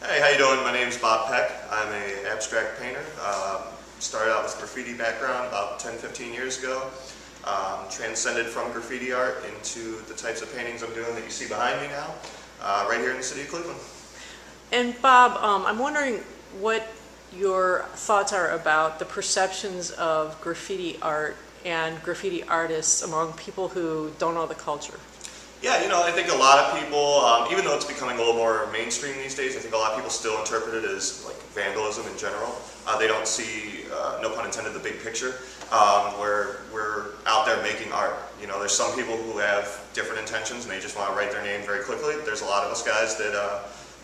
Hey, how you doing? My name is Bob Peck. I'm an abstract painter. Started out with graffiti background about 10-15 years ago. Transcended from graffiti art into the types of paintings I'm doing that you see behind me now, right here in the city of Cleveland. And Bob, I'm wondering what your thoughts are about the perceptions of graffiti art and graffiti artists among people who don't know the culture. Yeah, I think a lot of people, even though it's becoming a little more mainstream these days, I think a lot of people still interpret it as like vandalism in general. They don't see, no pun intended, the big picture, where we're out there making art. There's some people who have different intentions and they just want to write their name very quickly. There's a lot of us guys that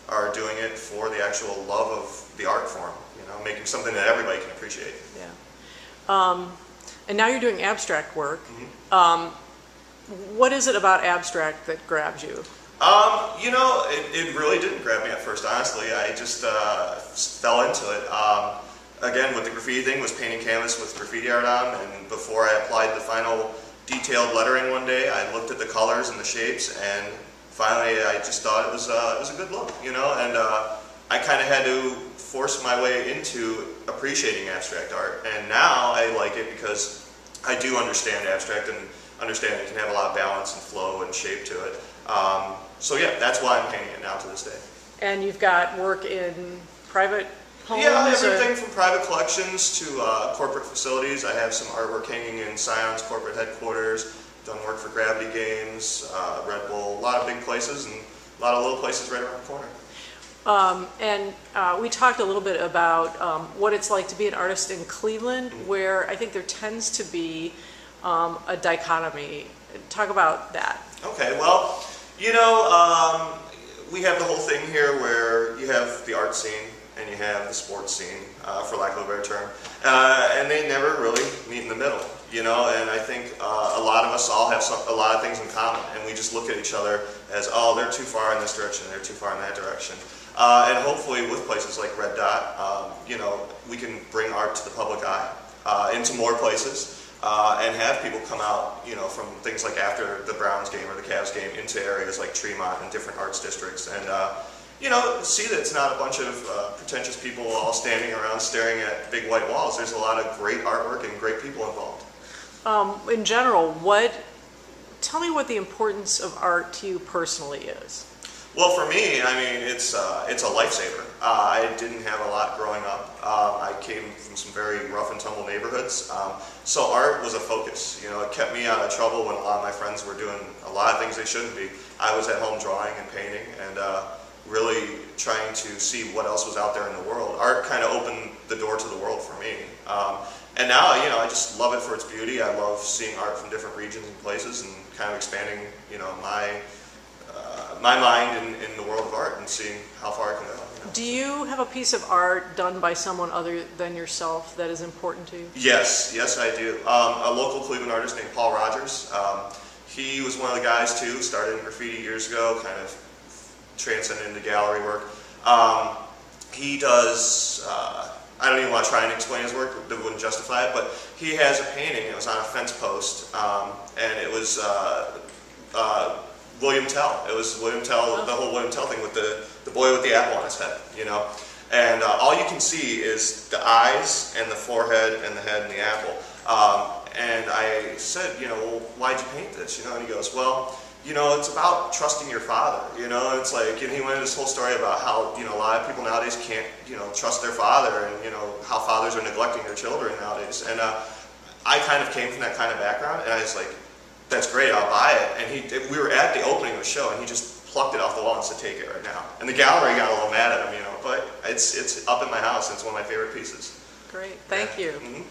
are doing it for the actual love of the art form, making something that everybody can appreciate. Yeah. And now you're doing abstract work. Mm-hmm. What is it about abstract that grabs you? It really didn't grab me at first, honestly. I just fell into it. Again, with the graffiti thing, was painting canvas with graffiti art on, and before I applied the final detailed lettering one day, I looked at the colors and the shapes, and finally I just thought it was a good look, and I kind of had to force my way into appreciating abstract art, and now I like it because I do understand abstract and understand it can have a lot of balance and flow and shape to it. So yeah, that's why I'm painting it now to this day. And you've got work in private homes? Yeah, everything from private collections to corporate facilities. I have some artwork hanging in Scion's corporate headquarters, done work for Gravity Games, Red Bull, a lot of big places and a lot of little places right around the corner. We talked a little bit about what it's like to be an artist in Cleveland, Mm-hmm. where I think there tends to be a dichotomy. Talk about that. Okay, well, we have the whole thing here where you have the art scene and you have the sports scene, for lack of a better term, and they never really meet in the middle, and I think a lot of us all have a lot of things in common, and we just look at each other as, oh, they're too far in this direction, they're too far in that direction. And hopefully with places like Red Dot, we can bring art to the public eye, into more places. And have people come out, from things like after the Browns game or the Cavs game into areas like Tremont and different arts districts, and see that it's not a bunch of pretentious people all standing around staring at big white walls. There's a lot of great artwork and great people involved. In general, tell me what the importance of art to you personally is. Well, for me, it's a lifesaver. I didn't have a lot growing up. I came from some very rough and tumble neighborhoods, so art was a focus. It kept me out of trouble when a lot of my friends were doing a lot of things they shouldn't be. I was at home drawing and painting and really trying to see what else was out there in the world. Art kind of opened the door to the world for me. And now, I just love it for its beauty. I love seeing art from different regions and places and kind of expanding, my mind in the world of art and seeing how far it can go. Do you have a piece of art done by someone other than yourself that is important to you? Yes, I do. A local Cleveland artist named Paul Rogers. He was one of the guys too, started in graffiti years ago, kind of transcended into gallery work. He does, I don't even want to try and explain his work, that wouldn't justify it, but he has a painting, it was on a fence post, and it was William Tell. It was William Tell, the whole William Tell thing with the boy with the apple on his head, And all you can see is the eyes and the forehead and the head and the apple. And I said, well, why'd you paint this? And he goes, well, it's about trusting your father. It's like, he went into this whole story about how, a lot of people nowadays can't, trust their father, and, how fathers are neglecting their children nowadays. And I kind of came from that kind of background, and I was like, that's great, I'll buy it. And we were at the opening of the show, and he just plucked it off the wall and said, take it right now. And the gallery got a little mad at him, but it's up in my house, and it's one of my favorite pieces. Great, thank you. Mm-hmm.